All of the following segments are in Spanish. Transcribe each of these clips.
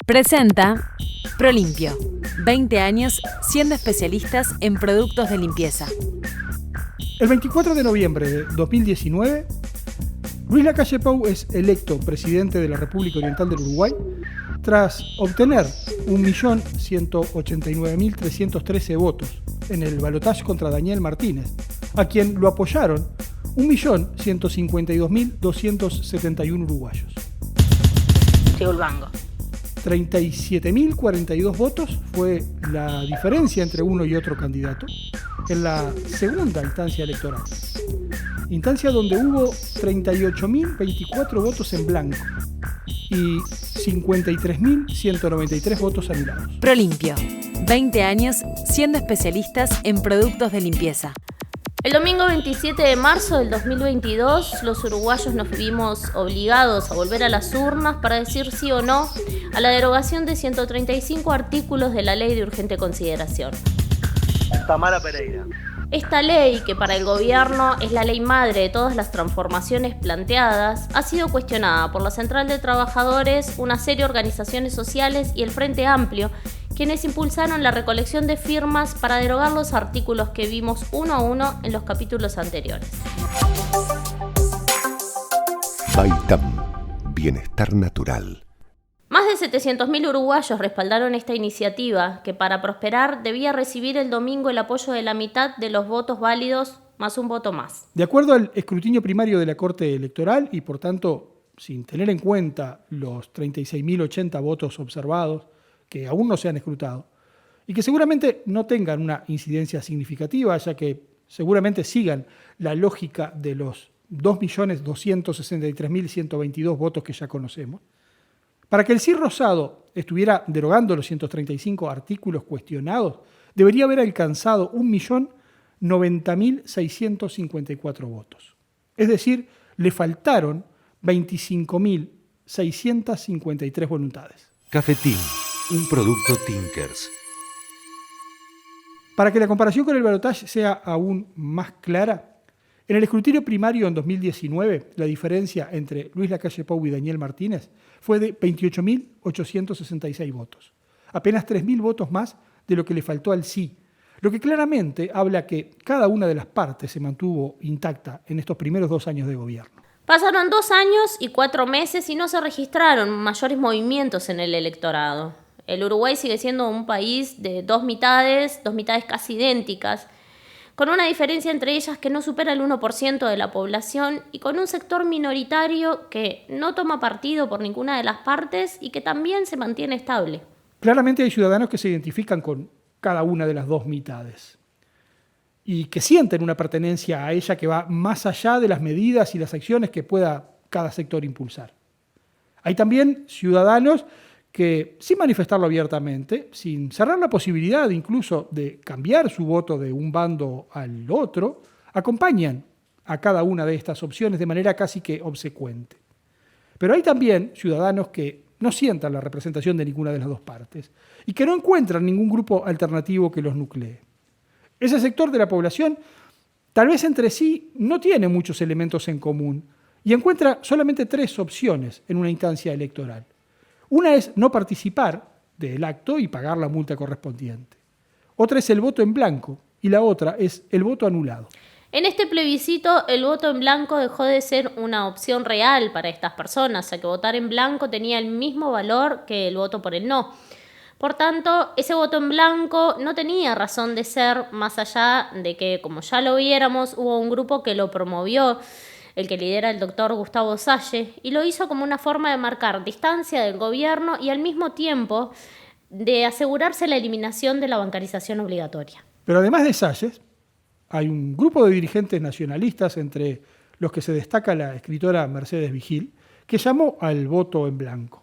Presenta Prolimpio. 20 años siendo especialistas en productos de limpieza. El 24 de noviembre de 2019, Luis Lacalle Pou es electo presidente de la República Oriental del Uruguay tras obtener 1.189.313 votos en el balotaje contra Daniel Martínez, a quien lo apoyaron 1.152.271 uruguayos. Llegó el banco. 37.042 votos fue la diferencia entre uno y otro candidato en la segunda instancia electoral. Instancia donde hubo 38.024 votos en blanco y 53.193 votos anulados. Prolimpio. 20 años siendo especialistas en productos de limpieza. El domingo 27 de marzo del 2022, los uruguayos nos vimos obligados a volver a las urnas para decir sí o no a la derogación de 135 artículos de la Ley de Urgente Consideración. Tamara Pereira. Esta ley, que para el gobierno es la ley madre de todas las transformaciones planteadas, ha sido cuestionada por la Central de Trabajadores, una serie de organizaciones sociales y el Frente Amplio, quienes impulsaron la recolección de firmas para derogar los artículos que vimos uno a uno en los capítulos anteriores. Baitam, bienestar natural. Más de 700.000 uruguayos respaldaron esta iniciativa, que para prosperar debía recibir el domingo el apoyo de la mitad de los votos válidos más un voto más. De acuerdo al escrutinio primario de la Corte Electoral y por tanto sin tener en cuenta los 36.080 votos observados que aún no se han escrutado y que seguramente no tengan una incidencia significativa, ya que seguramente sigan la lógica de los 2.263.122 votos que ya conocemos. Para que el sí rosado estuviera derogando los 135 artículos cuestionados, debería haber alcanzado 1.090.654 votos. Es decir, le faltaron 25.653 voluntades. Cafetín, un producto Tinkers. Para que la comparación con el balotaje sea aún más clara, en el escrutinio primario en 2019, la diferencia entre Luis Lacalle Pou y Daniel Martínez fue de 28.866 votos, apenas 3.000 votos más de lo que le faltó al sí, lo que claramente habla que cada una de las partes se mantuvo intacta en estos primeros 2 años de gobierno. Pasaron 2 años y 4 meses y no se registraron mayores movimientos en el electorado. El Uruguay sigue siendo un país de dos mitades casi idénticas, con una diferencia entre ellas que no supera el 1% de la población y con un sector minoritario que no toma partido por ninguna de las partes y que también se mantiene estable. Claramente hay ciudadanos que se identifican con cada una de las dos mitades y que sienten una pertenencia a ella que va más allá de las medidas y las acciones que pueda cada sector impulsar. Hay también ciudadanos que, sin manifestarlo abiertamente, sin cerrar la posibilidad incluso de cambiar su voto de un bando al otro, acompañan a cada una de estas opciones de manera casi que obsecuente. Pero hay también ciudadanos que no sientan la representación de ninguna de las dos partes y que no encuentran ningún grupo alternativo que los nuclee. Ese sector de la población tal vez entre sí no tiene muchos elementos en común y encuentra solamente 3 opciones en una instancia electoral. Una es no participar del acto y pagar la multa correspondiente. Otra es el voto en blanco y la otra es el voto anulado. En este plebiscito, el voto en blanco dejó de ser una opción real para estas personas, ya que votar en blanco tenía el mismo valor que el voto por el no. Por tanto, ese voto en blanco no tenía razón de ser, más allá de que, como ya lo viéramos, hubo un grupo que lo promovió, el que lidera el doctor Gustavo Salle, y lo hizo como una forma de marcar distancia del gobierno y al mismo tiempo de asegurarse la eliminación de la bancarización obligatoria. Pero además de Salles, hay un grupo de dirigentes nacionalistas, entre los que se destaca la escritora Mercedes Vigil, que llamó al voto en blanco.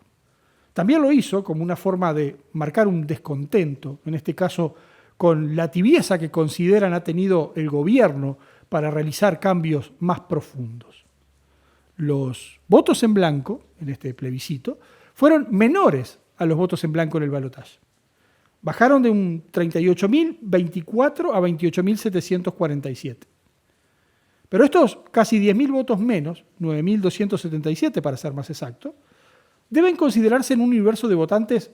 También lo hizo como una forma de marcar un descontento, en este caso con la tibieza que consideran ha tenido el gobierno para realizar cambios más profundos. Los votos en blanco, en este plebiscito, fueron menores a los votos en blanco en el balotaje. Bajaron de un 38.024 a 28.747. Pero estos casi 10.000 votos menos, 9.277 para ser más exacto, deben considerarse en un universo de votantes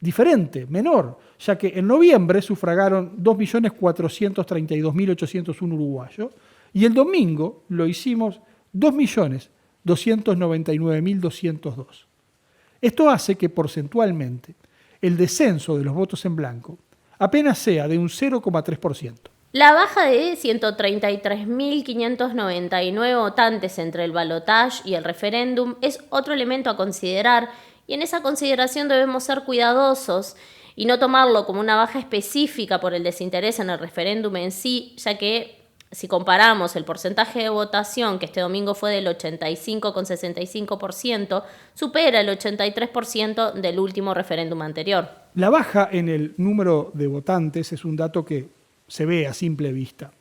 diferente, menor, ya que en noviembre sufragaron 2.432.801 uruguayos y el domingo lo hicimos 2.299.202. Esto hace que porcentualmente el descenso de los votos en blanco apenas sea de un 0,3%. La baja de 133.599 votantes entre el balotaje y el referéndum es otro elemento a considerar, y en esa consideración debemos ser cuidadosos y no tomarlo como una baja específica por el desinterés en el referéndum en sí, ya que si comparamos el porcentaje de votación, que este domingo fue del 85,65%, supera el 83% del último referéndum anterior. La baja en el número de votantes es un dato que se ve a simple vista.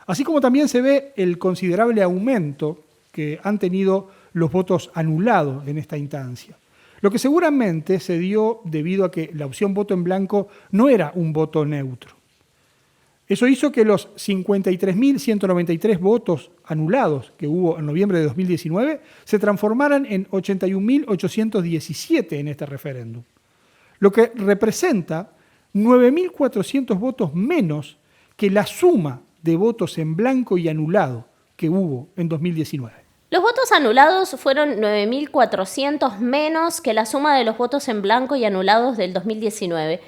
Así como también se ve el considerable aumento que han tenido los votos anulados en esta instancia. Lo que seguramente se dio debido a que la opción voto en blanco no era un voto neutro. Eso hizo que los 53.193 votos anulados que hubo en noviembre de 2019 se transformaran en 81.817 en este referéndum, lo que representa 9.400 votos menos que la suma de votos en blanco y anulado que hubo en 2019. Los votos anulados fueron 9.400 menos que la suma de los votos en blanco y anulados del 2019.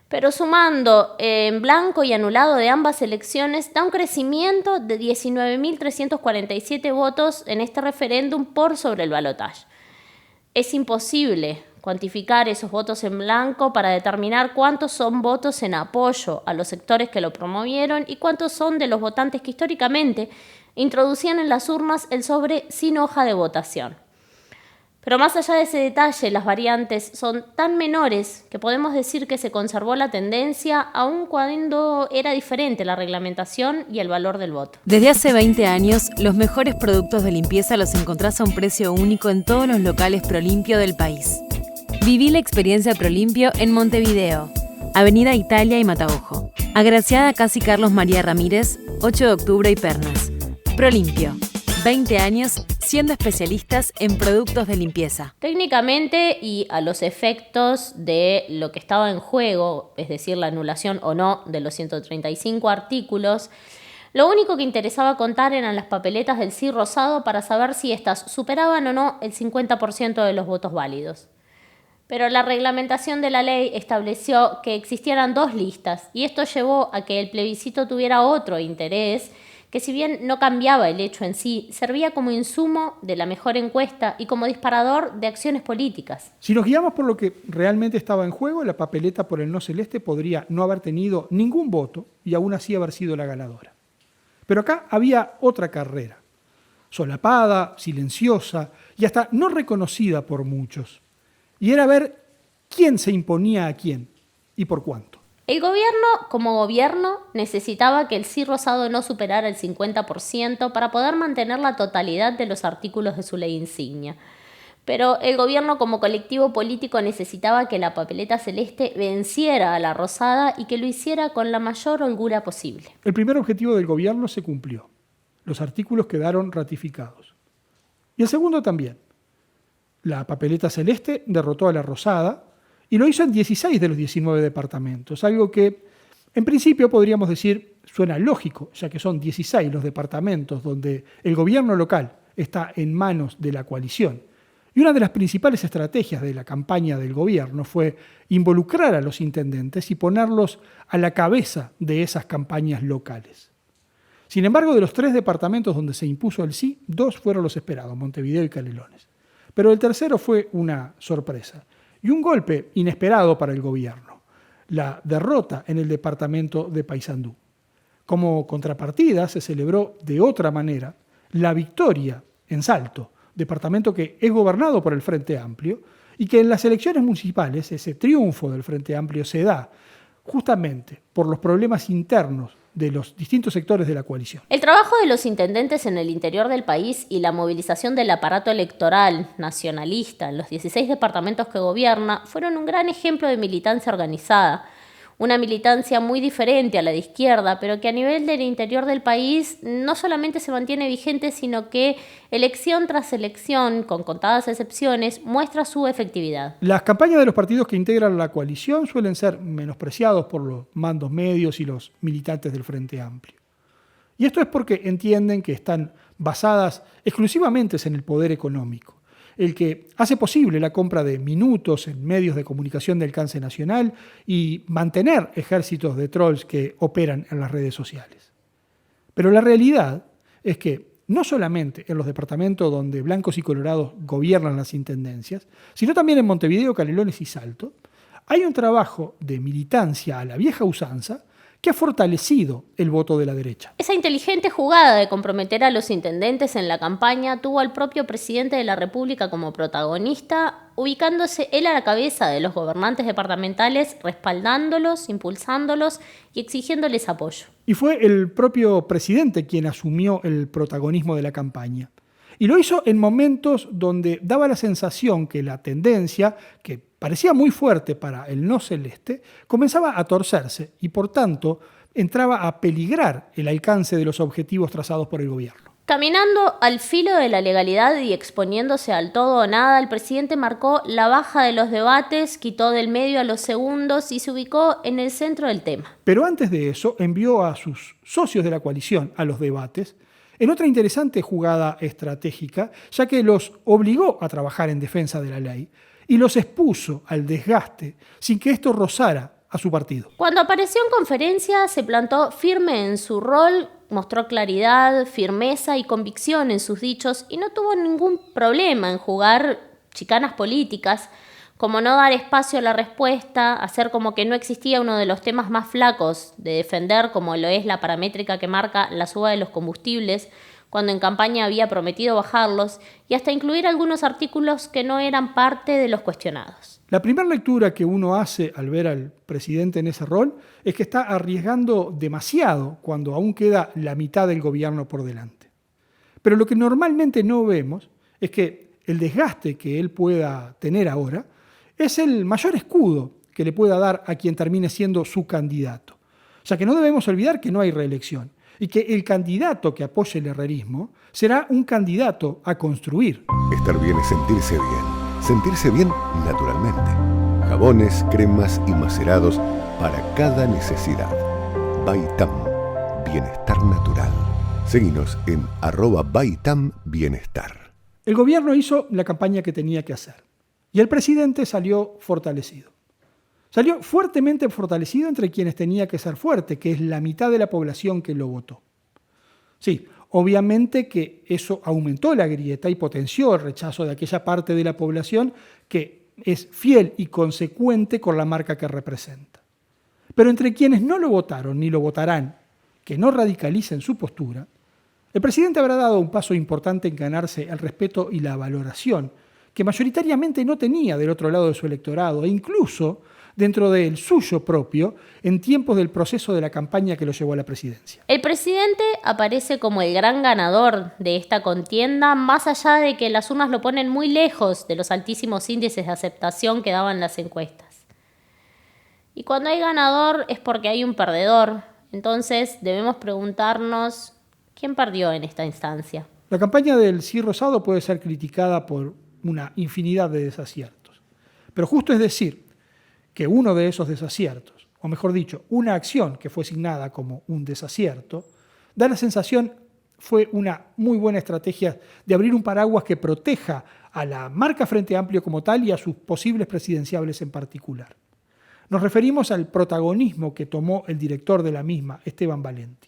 Pero sumando en blanco y anulado de ambas elecciones, da un crecimiento de 19.347 votos en este referéndum por sobre el balotaje. Es imposible cuantificar esos votos en blanco para determinar cuántos son votos en apoyo a los sectores que lo promovieron y cuántos son de los votantes que históricamente introducían en las urnas el sobre sin hoja de votación. Pero más allá de ese detalle, las variantes son tan menores que podemos decir que se conservó la tendencia aun cuando era diferente la reglamentación y el valor del voto. Desde hace 20 años, los mejores productos de limpieza los encontrás a un precio único en todos los locales Prolimpio del país. Viví la experiencia Prolimpio en Montevideo, Avenida Italia y Mataojo. Agraciada Casi Carlos María Ramírez, 8 de octubre y Pernas. Prolimpio, 20 años siendo especialistas en productos de limpieza. Técnicamente y a los efectos de lo que estaba en juego, es decir, la anulación o no de los 135 artículos, lo único que interesaba contar eran las papeletas del sí rosado para saber si éstas superaban o no el 50% de los votos válidos. Pero la reglamentación de la ley estableció que existieran 2 listas y esto llevó a que el plebiscito tuviera otro interés que, si bien no cambiaba el hecho en sí, servía como insumo de la mejor encuesta y como disparador de acciones políticas. Si nos guiamos por lo que realmente estaba en juego, la papeleta por el no celeste podría no haber tenido ningún voto y aún así haber sido la ganadora. Pero acá había otra carrera, solapada, silenciosa y hasta no reconocida por muchos. Y era ver quién se imponía a quién y por cuánto. El gobierno, como gobierno, necesitaba que el sí rosado no superara el 50% para poder mantener la totalidad de los artículos de su ley insignia. Pero el gobierno, como colectivo político, necesitaba que la papeleta celeste venciera a la rosada y que lo hiciera con la mayor holgura posible. El primer objetivo del gobierno se cumplió. Los artículos quedaron ratificados. Y el segundo también. La papeleta celeste derrotó a la rosada y lo hizo en 16 de los 19 departamentos, algo que en principio podríamos decir suena lógico, ya que son 16 los departamentos donde el gobierno local está en manos de la coalición. Y una de las principales estrategias de la campaña del gobierno fue involucrar a los intendentes y ponerlos a la cabeza de esas campañas locales. Sin embargo, de los 3 departamentos donde se impuso el sí, 2 fueron los esperados, Montevideo y Canelones. Pero el tercero fue una sorpresa y un golpe inesperado para el gobierno, la derrota en el departamento de Paysandú. Como contrapartida se celebró de otra manera la victoria en Salto, departamento que es gobernado por el Frente Amplio y que en las elecciones municipales ese triunfo del Frente Amplio se da justamente por los problemas internos de los distintos sectores de la coalición. El trabajo de los intendentes en el interior del país y la movilización del aparato electoral nacionalista en los 16 departamentos que gobierna fueron un gran ejemplo de militancia organizada, una militancia muy diferente a la de izquierda, pero que a nivel del interior del país no solamente se mantiene vigente, sino que elección tras elección, con contadas excepciones, muestra su efectividad. Las campañas de los partidos que integran la coalición suelen ser menospreciados por los mandos medios y los militantes del Frente Amplio. Y esto es porque entienden que están basadas exclusivamente en el poder económico, el que hace posible la compra de minutos en medios de comunicación de alcance nacional y mantener ejércitos de trolls que operan en las redes sociales. Pero la realidad es que no solamente en los departamentos donde blancos y colorados gobiernan las intendencias, sino también en Montevideo, Canelones y Salto, hay un trabajo de militancia a la vieja usanza que ha fortalecido el voto de la derecha. Esa inteligente jugada de comprometer a los intendentes en la campaña tuvo al propio presidente de la República como protagonista, ubicándose él a la cabeza de los gobernantes departamentales, respaldándolos, impulsándolos y exigiéndoles apoyo. Y fue el propio presidente quien asumió el protagonismo de la campaña. Y lo hizo en momentos donde daba la sensación que la tendencia, que parecía muy fuerte para el no celeste, comenzaba a torcerse y por tanto entraba a peligrar el alcance de los objetivos trazados por el gobierno. Caminando al filo de la legalidad y exponiéndose al todo o nada, el presidente marcó la baja de los debates, quitó del medio a los segundos y se ubicó en el centro del tema. Pero antes de eso envió a sus socios de la coalición a los debates en otra interesante jugada estratégica, ya que los obligó a trabajar en defensa de la ley y los expuso al desgaste sin que esto rozara a su partido. Cuando apareció en conferencia, se plantó firme en su rol, mostró claridad, firmeza y convicción en sus dichos y no tuvo ningún problema en jugar chicanas políticas, como no dar espacio a la respuesta, hacer como que no existía uno de los temas más flacos de defender, como lo es la paramétrica que marca la suba de los combustibles, cuando en campaña había prometido bajarlos, y hasta incluir algunos artículos que no eran parte de los cuestionados. La primera lectura que uno hace al ver al presidente en ese rol es que está arriesgando demasiado cuando aún queda la mitad del gobierno por delante. Pero lo que normalmente no vemos es que el desgaste que él pueda tener ahora es el mayor escudo que le pueda dar a quien termine siendo su candidato. O sea que no debemos olvidar que no hay reelección y que el candidato que apoye el herrerismo será un candidato a construir. Estar bien es sentirse bien. Sentirse bien naturalmente. Jabones, cremas y macerados para cada necesidad. Baitam, bienestar natural. Seguinos en @BaitamBienestar. El gobierno hizo la campaña que tenía que hacer y el presidente salió fortalecido. Salió fuertemente fortalecido entre quienes tenía que ser fuerte, que es la mitad de la población que lo votó. Sí, obviamente que eso aumentó la grieta y potenció el rechazo de aquella parte de la población que es fiel y consecuente con la marca que representa. Pero entre quienes no lo votaron ni lo votarán, que no radicalicen su postura, el presidente habrá dado un paso importante en ganarse el respeto y la valoración que mayoritariamente no tenía del otro lado de su electorado e incluso dentro del suyo propio en tiempos del proceso de la campaña que lo llevó a la presidencia. El presidente aparece como el gran ganador de esta contienda, más allá de que las urnas lo ponen muy lejos de los altísimos índices de aceptación que daban las encuestas. Y cuando hay ganador es porque hay un perdedor, entonces debemos preguntarnos ¿quién perdió en esta instancia? La campaña del sí rosado puede ser criticada por una infinidad de desaciertos, pero justo es decir que uno de esos desaciertos, o mejor dicho, una acción que fue signada como un desacierto, da la sensación fue una muy buena estrategia de abrir un paraguas que proteja a la marca Frente Amplio como tal y a sus posibles presidenciables en particular. Nos referimos al protagonismo que tomó el director de la misma, Esteban Valenti.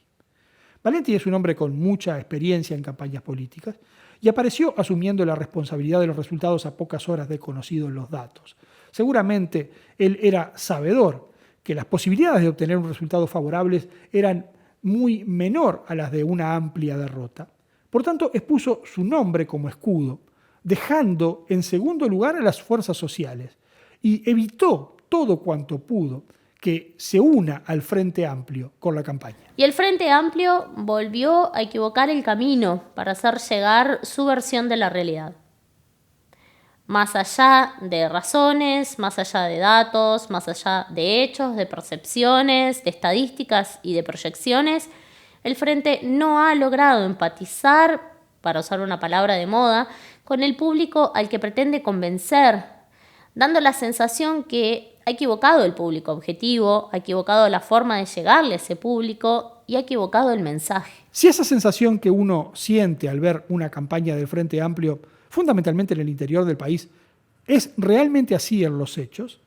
Valenti es un hombre con mucha experiencia en campañas políticas y apareció asumiendo la responsabilidad de los resultados a pocas horas de conocidos los datos. Seguramente él era sabedor que las posibilidades de obtener un resultado favorable eran muy menor a las de una amplia derrota. Por tanto, expuso su nombre como escudo, dejando en segundo lugar a las fuerzas sociales y evitó todo cuanto pudo que se una al Frente Amplio con la campaña. Y el Frente Amplio volvió a equivocar el camino para hacer llegar su versión de la realidad. Más allá de razones, más allá de datos, más allá de hechos, de percepciones, de estadísticas y de proyecciones, el Frente no ha logrado empatizar, para usar una palabra de moda, con el público al que pretende convencer, dando la sensación que ha equivocado el público objetivo, ha equivocado la forma de llegarle a ese público y ha equivocado el mensaje. Si esa sensación que uno siente al ver una campaña del Frente Amplio, fundamentalmente en el interior del país, es realmente así en los hechos,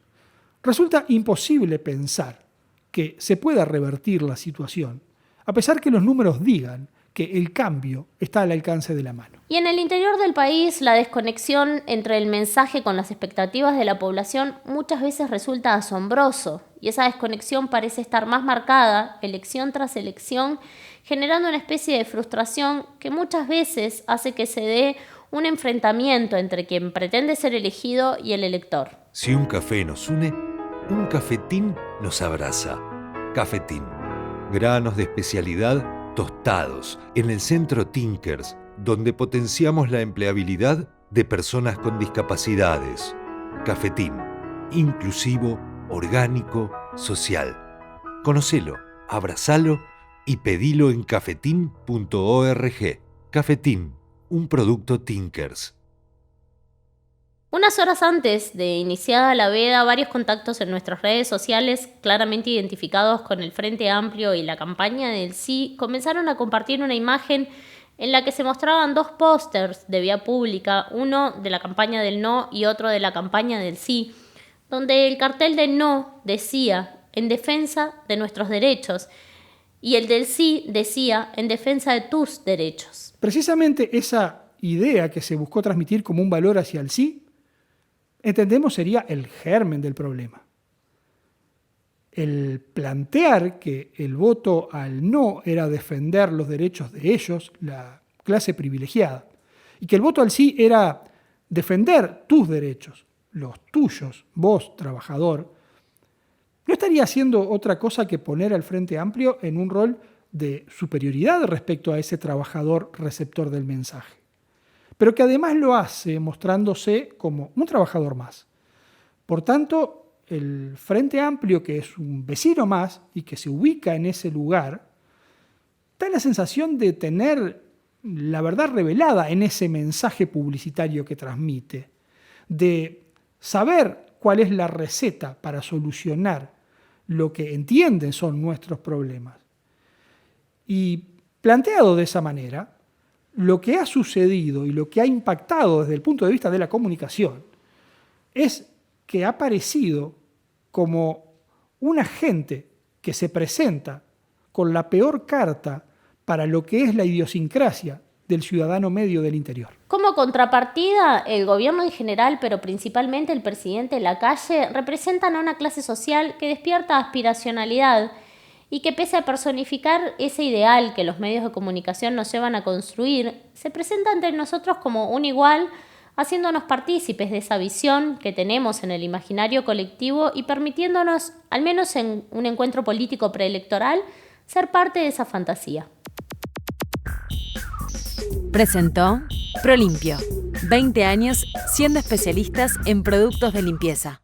resulta imposible pensar que se pueda revertir la situación, a pesar que los números digan que el cambio está al alcance de la mano. Y en el interior del país, la desconexión entre el mensaje con las expectativas de la población muchas veces resulta asombroso, y esa desconexión parece estar más marcada, elección tras elección, generando una especie de frustración que muchas veces hace que se dé un enfrentamiento entre quien pretende ser elegido y el elector. Si un café nos une, un cafetín nos abraza. Cafetín. Granos de especialidad tostados en el centro Tinkers, donde potenciamos la empleabilidad de personas con discapacidades. Cafetín. Inclusivo, orgánico, social. Conocelo, abrazalo y pedilo en cafetín.org. Cafetín, un producto Tinkers. Unas horas antes de iniciada la veda, varios contactos en nuestras redes sociales, claramente identificados con el Frente Amplio y la campaña del sí, comenzaron a compartir una imagen en la que se mostraban dos pósters de vía pública, uno de la campaña del no y otro de la campaña del sí, donde el cartel de no decía en defensa de nuestros derechos y el del sí decía en defensa de tus derechos. Precisamente esa idea que se buscó transmitir como un valor hacia el sí, entendemos sería el germen del problema. El plantear que el voto al no era defender los derechos de ellos, la clase privilegiada, y que el voto al sí era defender tus derechos, los tuyos, vos, trabajador, no estaría haciendo otra cosa que poner al Frente Amplio en un rol de superioridad respecto a ese trabajador receptor del mensaje, pero que además lo hace mostrándose como un trabajador más. Por tanto, el Frente Amplio, que es un vecino más y que se ubica en ese lugar, da la sensación de tener la verdad revelada en ese mensaje publicitario que transmite, de saber cuál es la receta para solucionar lo que entienden son nuestros problemas. Y planteado de esa manera, lo que ha sucedido y lo que ha impactado desde el punto de vista de la comunicación es que ha aparecido como un agente que se presenta con la peor carta para lo que es la idiosincrasia del ciudadano medio del interior. Como contrapartida, el gobierno en general, pero principalmente el presidente Lacalle, representan a una clase social que despierta aspiracionalidad y que, pese a personificar ese ideal que los medios de comunicación nos llevan a construir, se presenta ante nosotros como un igual, haciéndonos partícipes de esa visión que tenemos en el imaginario colectivo y permitiéndonos, al menos en un encuentro político preelectoral, ser parte de esa fantasía. Presentó Prolimpio. 20 años siendo especialistas en productos de limpieza.